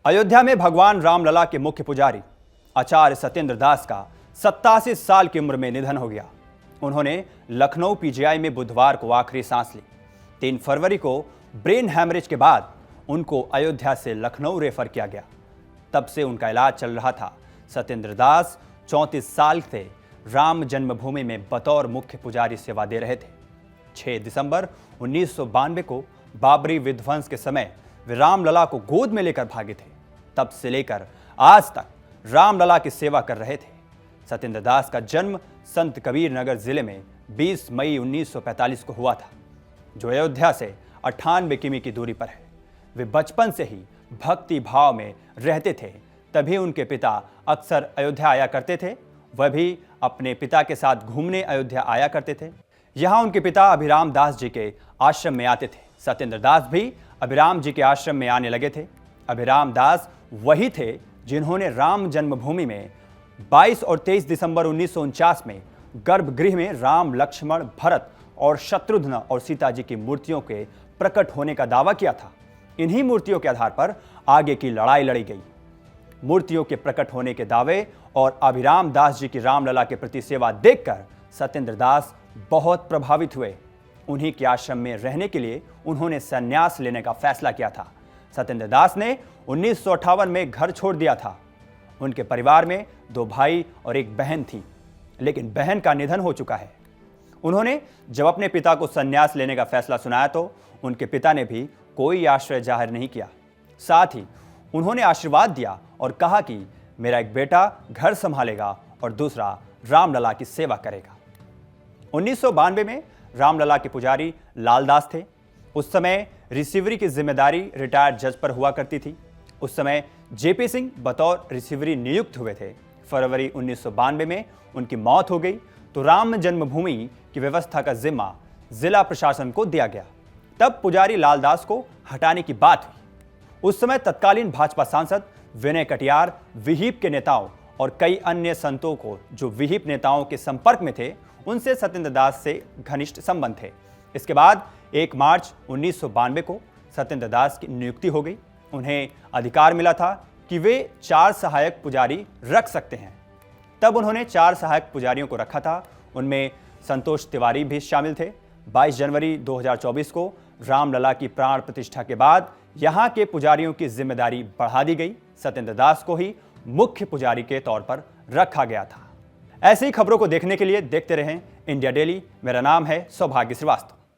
अयोध्या में भगवान रामलला के मुख्य पुजारी आचार्य सत्येंद्र दास का 87 साल की उम्र में निधन हो गया। उन्होंने लखनऊ पीजीआई में बुधवार को आखिरी सांस ली। 3 फरवरी को ब्रेन हैमरेज के बाद उनको अयोध्या से लखनऊ रेफर किया गया। तब से उनका इलाज चल रहा था। सत्येंद्र दास 34 साल से राम जन्मभूमि में बतौर मुख्य पुजारी सेवा दे रहे थे। 6 दिसंबर 1992 को बाबरी विध्वंस के समय वे रामलला को गोद में लेकर भागे थे। तब से लेकर आज तक रामलला की सेवा कर रहे थे। सत्येंद्र दास का जन्म संत कबीर नगर जिले में 20 मई 1945 को हुआ था, जो अयोध्या से 98 किमी की दूरी पर है। वे बचपन से ही भक्ति भाव में रहते थे, तभी उनके पिता अक्सर अयोध्या आया करते थे। वह भी अपने पिता के साथ घूमने अयोध्या आया करते थे। यहाँ उनके पिता अभिराम दास जी के आश्रम में आते थे। सत्येंद्र दास भी अभिराम जी के आश्रम में आने लगे थे। अभिराम दास वही थे जिन्होंने राम जन्मभूमि में 22 और 23 दिसंबर 1949 में गर्भगृह में राम, लक्ष्मण, भरत और शत्रुघ्न और सीता जी की मूर्तियों के प्रकट होने का दावा किया था। इन्हीं मूर्तियों के आधार पर आगे की लड़ाई लड़ी गई। मूर्तियों के प्रकट होने के दावे और अभिराम दास जी की रामलला के प्रति सेवा देखकर सत्येंद्र दास बहुत प्रभावित हुए। उन्हीं के आश्रम में रहने के लिए उन्होंने संन्यास लेने का फैसला किया था। सत्येंद्र दास ने 1958 में घर छोड़ दिया था। उनके परिवार में 2 भाई और 1 बहन थी, लेकिन बहन का निधन हो चुका है। उन्होंने जब अपने पिता को संन्यास लेने का फैसला सुनाया तो उनके पिता ने भी कोई आश्रय जाहिर नहीं किया। साथ ही उन्होंने आशीर्वाद दिया और कहा कि मेरा एक बेटा घर संभालेगा और दूसरा रामलला की सेवा करेगा। 1992 में रामलला के पुजारी लालदास थे। उस समय रिसीवरी की जिम्मेदारी रिटायर्ड जज पर हुआ करती थी। उस समय जेपी सिंह बतौर रिसीवरी नियुक्त हुए थे। फरवरी 1992 में उनकी मौत हो गई तो राम जन्मभूमि की व्यवस्था का जिम्मा जिला प्रशासन को दिया गया। तब पुजारी लालदास को हटाने की बात हुई। उस समय तत्कालीन भाजपा सांसद विनय कटियार, विहिप के नेताओं और कई अन्य संतों को जो विहिप नेताओं के संपर्क में थे, उनसे सत्येंद्र दास से घनिष्ठ संबंध थे। इसके बाद 1 मार्च 1992 को सत्येंद्र दास की नियुक्ति हो गई। उन्हें अधिकार मिला था कि वे 4 सहायक पुजारी रख सकते हैं। तब उन्होंने 4 सहायक पुजारियों को रखा था। उनमें संतोष तिवारी भी शामिल थे। 22 जनवरी 2024 को रामलला की प्राण प्रतिष्ठा के बाद यहाँ के पुजारियों की जिम्मेदारी बढ़ा दी गई। सत्येंद्र दास को ही मुख्य पुजारी के तौर पर रखा गया था। ऐसी खबरों को देखने के लिए देखते रहें इंडिया डेली। मेरा नाम है सौभाग्य श्रीवास्तव।